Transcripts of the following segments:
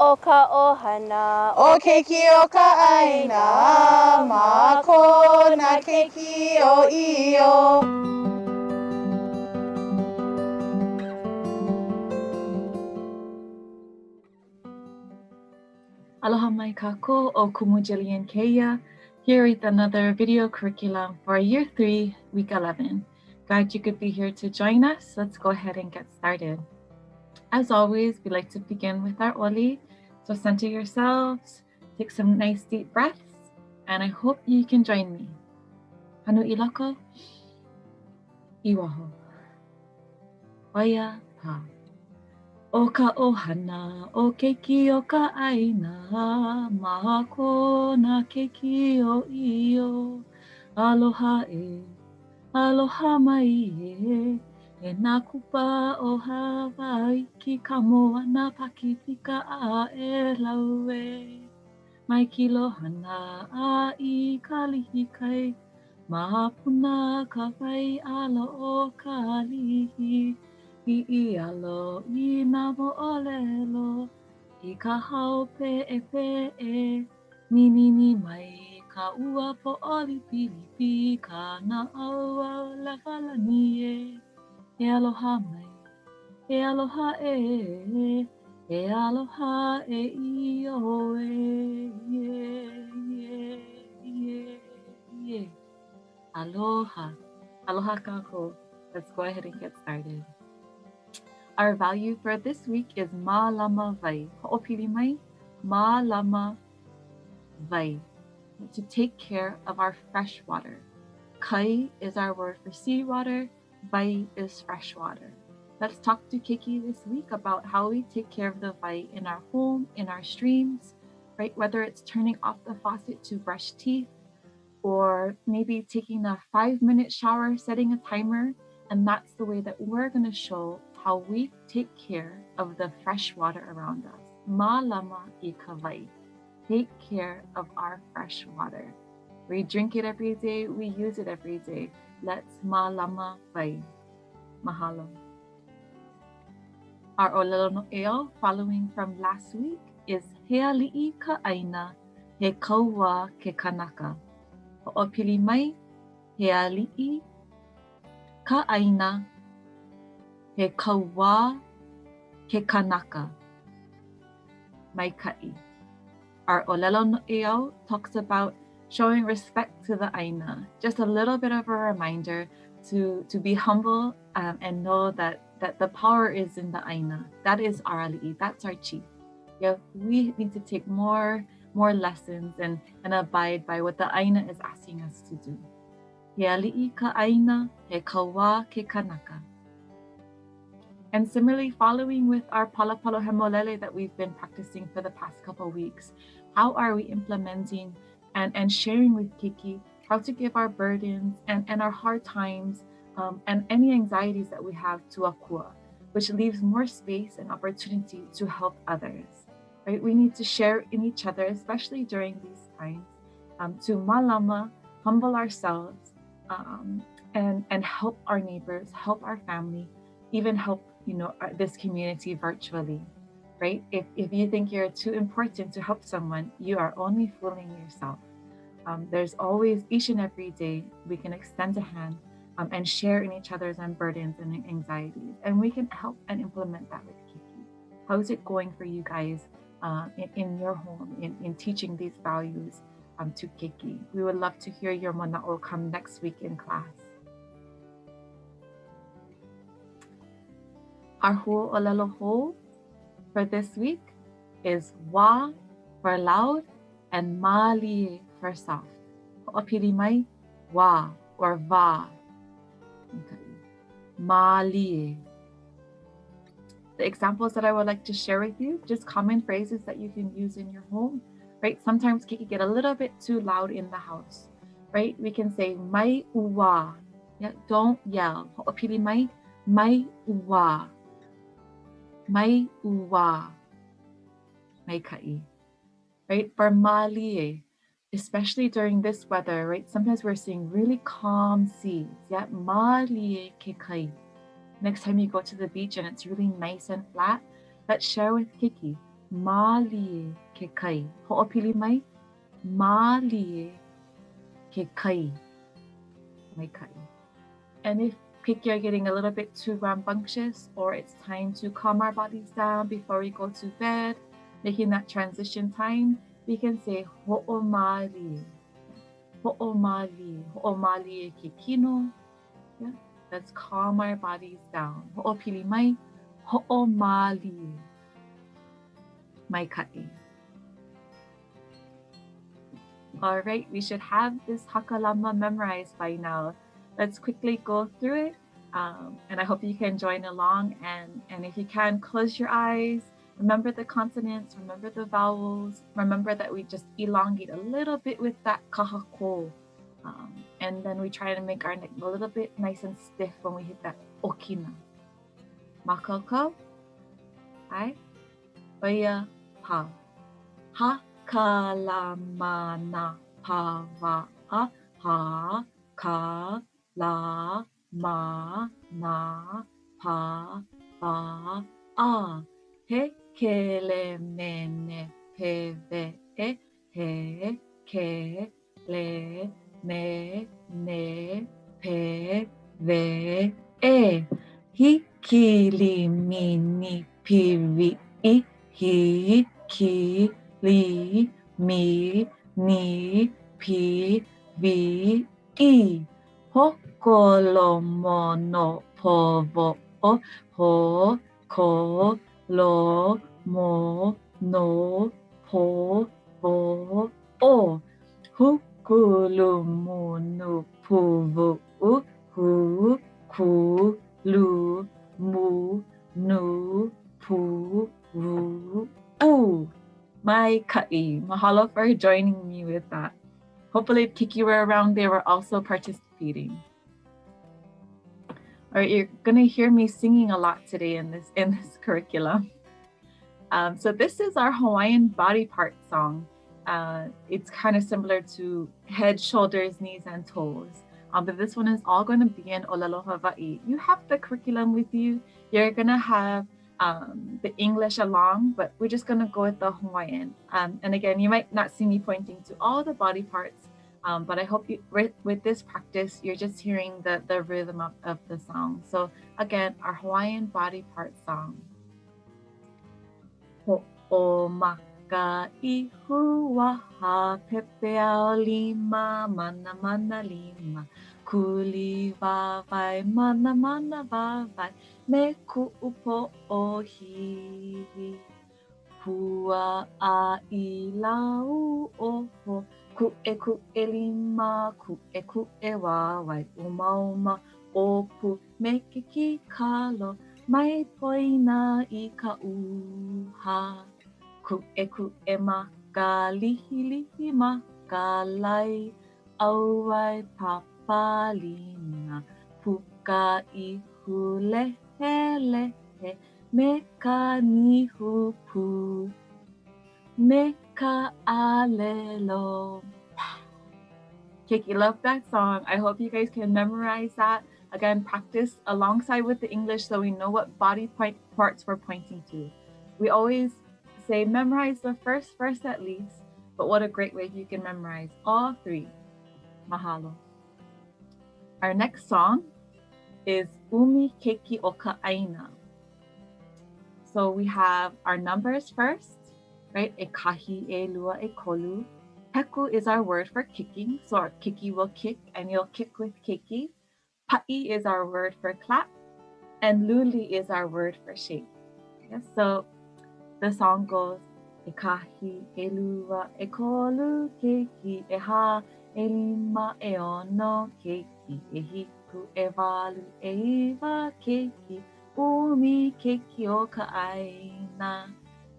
o ka ohana O Keiki o ka Āina, mako na Keiki o io. Aloha mai kako o Kumujilian Keia, here with another video curriculum for Year 3, Week 11. Glad you could be here to join us. Let's go ahead and get started. As always, we like to begin with our oli. So center yourselves, take some nice deep breaths, and I hope you can join me. Hanu ilako, iwaho, waya pa. O ka ohana, o keiki o ka āina, mahako na keiki o io. Aloha e, aloha mai e nā kupa o Hawaii ki ka moana Pakitika a e lau e. Mai ki lohana a I ka lihi kai, mahapuna ka wai alo o ka lihi. I alo I nā mo'olelo, I ka hao pe'e, ninini mai ka ua po'oli pilipi, ka na aua lewalani e. E aloha mai, e aloha e aloha e io e. Aloha, aloha kako. Let's go ahead and get started. Our value for this week is mālama vai. Ho'opili mai, mālama vai. To take care of our fresh water. Kai is our word for seawater. Vai is fresh water. Let's talk to Keiki this week about how we take care of the vai in our home, in our streams, right? Whether it's turning off the faucet to brush teeth, or maybe taking a 5-minute shower, setting a timer, and that's the way that we're going to show how we take care of the fresh water around us. Mālama I ka vai. Take care of our fresh water. We drink it every day, we use it every day. Let's mālama vai. Mahalo. Our olelo no eo, following from last week, is He ali'i ka āina, he kaua ke kanaka. Ho'opili mai, he ali'i ka āina, he kaua ke kanaka. Maika'i. Our olelo no eo talks about showing respect to the āina. Just a little bit of a reminder to be humble and know that the power is in the āina. That is our ali'i, that's our chief. Yeah, we need to take more lessons and abide by what the āina is asking us to do. He ali'i ka āina, he kaua ke kanaka. And similarly, following with our palapalo hemolele that we've been practicing for the past couple of weeks, how are we implementing and sharing with Keiki how to give our burdens and our hard times and any anxieties that we have to Akua, which leaves more space and opportunity to help others, right? We need to share in each other, especially during these times, to malama, humble ourselves, and help our neighbors, help our family, even help this community virtually, right? If you think you're too important to help someone, you are only fooling yourself. There's always, each and every day, we can extend a hand and share in each other's burdens and anxieties, and we can help and implement that with Keiki. How's it going for you guys in your home, in teaching these values to Keiki? We would love to hear your mana'o come next week in class. Our hu'olelo hou for this week is wa for loud and mali for soft. Ho'opili mai, wa or va. Mali. The examples that I would like to share with you, just common phrases that you can use in your home, right? Sometimes Keiki get a little bit too loud in the house, right? We can say mai uwa. Yeah, don't yell. Ho'opili mai uwa. Mai uwa. Mai ka'i. Right? For mali, especially during this weather, right? Sometimes we're seeing really calm seas. Yeah, mali ke kai. Next time you go to the beach and it's really nice and flat, let's share with Keiki. Malie ke kai. Ho'opili mai. Malie ke kai. Mai kai. And if Keiki are getting a little bit too rambunctious, or it's time to calm our bodies down before we go to bed, making that transition time, we can say ho'omali. Ho'omali. Ho'omali e ke kino. Yeah. Let's calm our bodies down. Ho'opili mai. Ho'omali. Mai kai. All right, we should have this hakalama memorized by now. Let's quickly go through it. And I hope you can join along. And if you can, close your eyes. Remember the consonants, remember the vowels. Remember that we just elongate a little bit with that kahako. And then we try to make our neck a little bit nice and stiff when we hit that okina. Makoko. Ai. Oia pa. Ha. Kalamana pava ha ka la ma na pa va a he kele mene peve e he ke le me ne pe ve e hi kili mini pivi I hi ki li, mi, ni, pi, vi, I. Hokolo mono povo o, ho, ko, lo, mo, no, po, vo, o. Hukulu munu puvu u, hu, ku, lu, mu, nu, pu, ru, u. Mai kai. Mahalo for joining me with that. Hopefully if Keiki were around, they were also participating. All right, you're gonna hear me singing a lot today in this curriculum. So this is our Hawaiian body part song. It's kind of similar to head, shoulders, knees, and toes. But this one is all going to be in Olelo Hawaii. You have the curriculum with you. You're gonna have the English along, but we're just gonna go with the Hawaiian. And again, you might not see me pointing to all the body parts, but I hope you, with this practice, you're just hearing the rhythm of the song. So again, our Hawaiian body part song. Ho'o maka I huaha pepe ao lima, mana mana lima. Kuli wawai, mana mana wawai, me ku'upo ohi. Hua a I lau oho, ku'e ku'e lima, ku'e ku'e wawai, uma uma opu, me ke kikalo, mai poina I ka uha. Ku'e ku'e maka, lihi lihi maka lai, auai papalina, puka I hule hele he, me ka nihupu, me ka alelo. Keiki, love that song. I hope you guys can memorize that. Again, practice alongside with the English so we know what body parts we're pointing to. We always say memorize the first verse at least, but what a great way you can memorize all three. Mahalo. Our next song is Umi Keiki o ka Āina. So we have our numbers first, right? E kahi, e lua, e kolu. Heku is our word for kicking. So our Keiki will kick and you'll kick with Keiki. Pa'i is our word for clap. And luli is our word for shake. Yes, so the song goes, e kahi, e lua, e kolu, Keiki, e ha, e lima, e ono, Keiki, e hiku, e walu, e iwa, Keiki. Umi Keiki o ka Āina.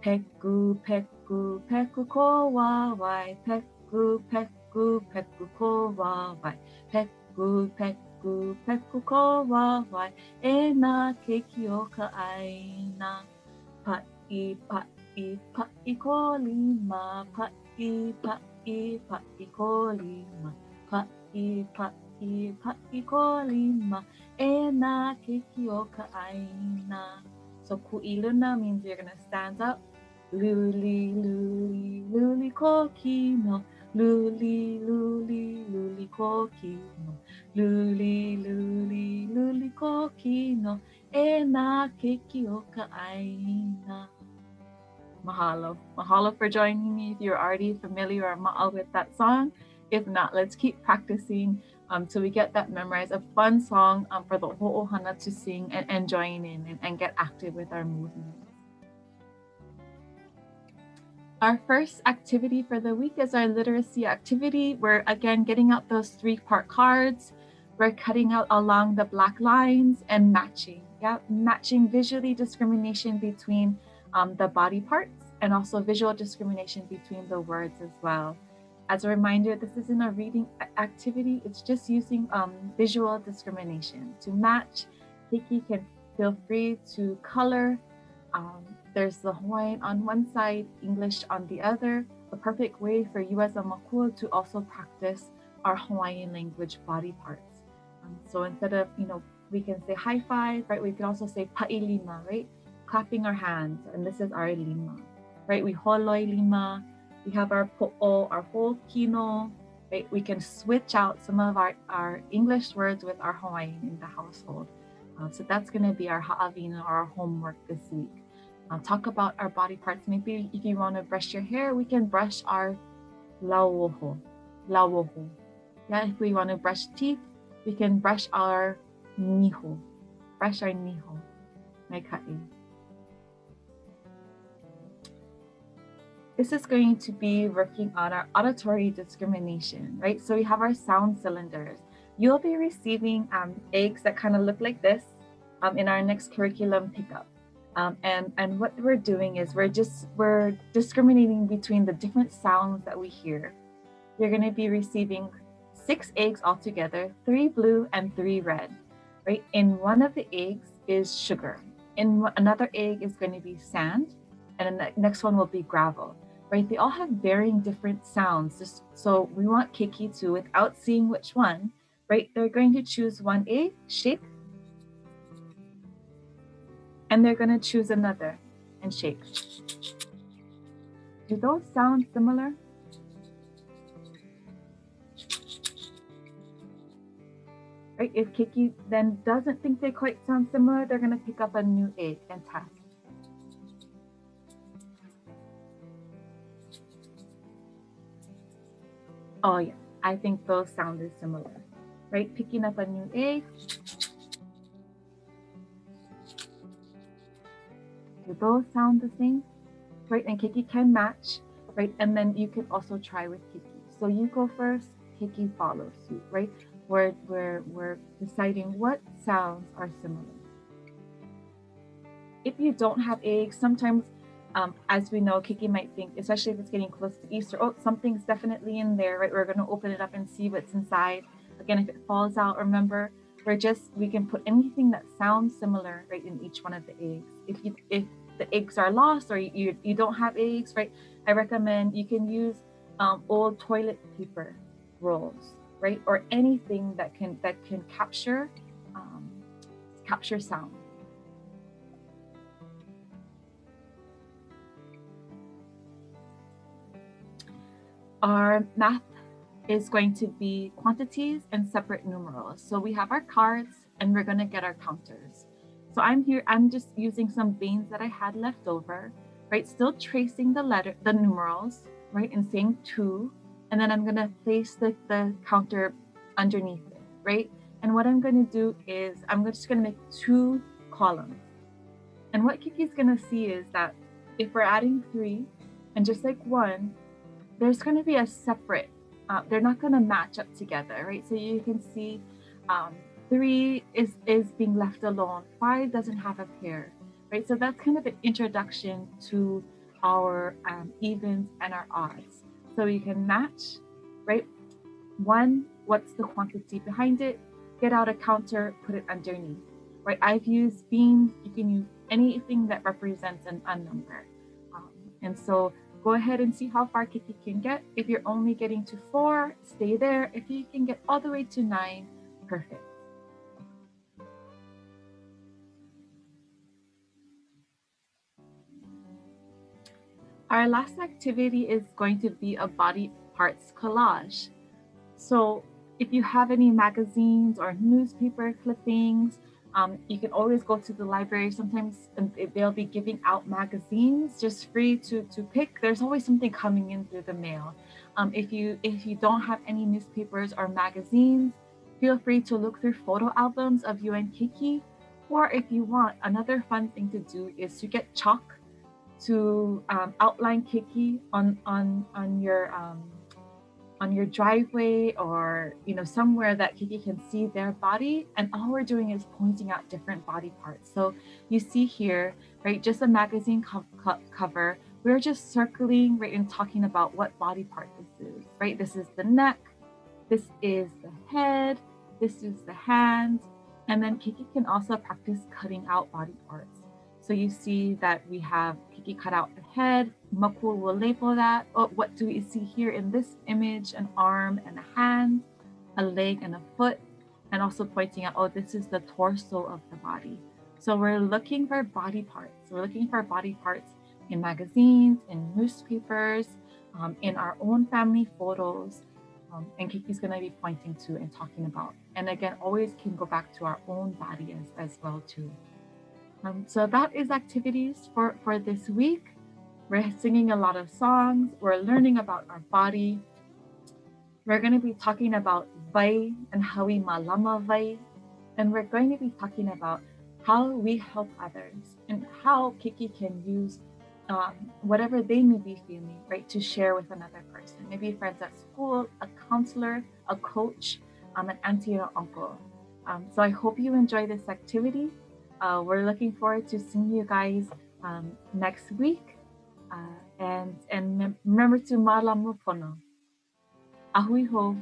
Peku, peku, peku ko wawai. Peku, peku, peku ko wawai. Peku, peku, peku ko wawai. E nā Keiki o ka Āina. Pa'i, pa'i, pa'i ko lima. Pa'i, pa'i, pa'i ko lima. Pa'i, pa'i, pa'i ko lima. E nā Keiki o ka Āina. So ku'i luna means you're going to stand up. Luli, luli, luli kokino. Luli, luli, luli kokino. Luli, luli, luli kokino. E na keiki o ka āina. Mahalo. Mahalo for joining me. If you're already familiar or ma'a with that song. If not, let's keep practicing till we get that memorized. A fun song for the ho'ohana to sing and join in and get active with our movements. Our first activity for the week is our literacy activity. We're again getting out those 3-part cards. We're cutting out along the black lines and matching. Yeah, matching visually discrimination between the body parts and also visual discrimination between the words as well. As a reminder, this isn't a reading activity. It's just using visual discrimination to match. Keiki can feel free to color. There's the Hawaiian on one side, English on the other, a perfect way for you as a Makua to also practice our Hawaiian language body parts. So instead of, we can say high five, right? We can also say pa'i lima, right? Clapping our hands, and this is our lima, right? We holoi lima, we have our po'o, our whole kino, right? We can switch out some of our English words with our Hawaiian in the household. So that's gonna be our ha'awina or our homework this week. Talk about our body parts. Maybe if you want to brush your hair, we can brush our lauoho. Yeah, if we want to brush teeth, we can brush our niho. Brush our niho. Mai ka'i. This is going to be working on our auditory discrimination, right? So we have our sound cylinders. You'll be receiving eggs that kind of look like this in our next curriculum pickup. And what we're doing is we're discriminating between the different sounds that we hear. You're going to be receiving 6 eggs altogether, 3 blue and 3 red, right? In one of the eggs is sugar. In another egg is going to be sand, and the next one will be gravel, right? They all have varying different sounds. So we want Keiki to, without seeing which one, right? They're going to choose one egg, shake, and they're going to choose another and shake. Do those sound similar? Right? If Keiki then doesn't think they quite sound similar, they're going to pick up a new egg and test. Oh yeah, I think those sounded similar, right? Picking up a new egg. Do those sound the same? Right, and Keiki can match, right? And then you can also try with Keiki. So you go first, Keiki follows suit, right? We're deciding what sounds are similar. If you don't have eggs, sometimes, as we know, Keiki might think, especially if it's getting close to Easter, oh, something's definitely in there, right? We're going to open it up and see what's inside. Again, if it falls out, remember, we can put anything that sounds similar, right, in each one of the eggs. If the eggs are lost or you don't have eggs, right, I recommend you can use old toilet paper rolls, right, or anything that can capture sound. Our math is going to be quantities and separate numerals. So we have our cards and we're going to get our counters. So I'm just using some beans that I had left over, right? Still tracing the numerals, right? And saying 2. And then I'm going to place the counter underneath it, right? And what I'm going to do is I'm just going to make 2 columns. And what Kiki's going to see is that if we're adding 3 and just like 1, there's going to be a separate, they're not going to match up together, right? So you can see 3 is being left alone. 5 doesn't have a pair, right? So that's kind of an introduction to our evens and our odds. So you can match, right? 1, what's the quantity behind it? Get out a counter, put it underneath, right? I've used beans. You can use anything that represents a number. And so go ahead and see how far Keiki can get. If you're only getting to 4, stay there. If you can get all the way to 9, perfect. our last activity is going to be a body parts collage. So if you have any magazines or newspaper clippings, you can always go to the library. Sometimes they'll be giving out magazines just free to pick. There's always something coming in through the mail. If you don't have any newspapers or magazines, feel free to look through photo albums of you and Keiki. Or if you want, another fun thing to do is to get chalk to outline Keiki on your driveway, or somewhere that Keiki can see their body, and all we're doing is pointing out different body parts. So you see here, right, just a magazine cover, we're just circling, right, and talking about what body part this is, right? This is the neck, this is the head, this is the hands, and then Keiki can also practice cutting out body parts. So you see that we have Keiki cut out the head. Makua will label that. Oh, what do we see here in this image? An arm and a hand, a leg and a foot, and also pointing out, oh, this is the torso of the body. So we're looking for body parts. We're looking for body parts in magazines, in newspapers, in our own family photos. And Kiki's going to be pointing to and talking about. And again, always can go back to our own body as well too. So that is activities for this week. We're singing a lot of songs. We're learning about our body. We're going to be talking about vai and how we malama vai. And we're going to be talking about how we help others and how Keiki can use whatever they may be feeling, right, to share with another person. Maybe friends at school, a counselor, a coach, an auntie or uncle. So I hope you enjoy this activity. We're looking forward to seeing you guys next week. And remember to malamu pono. Ahui ho.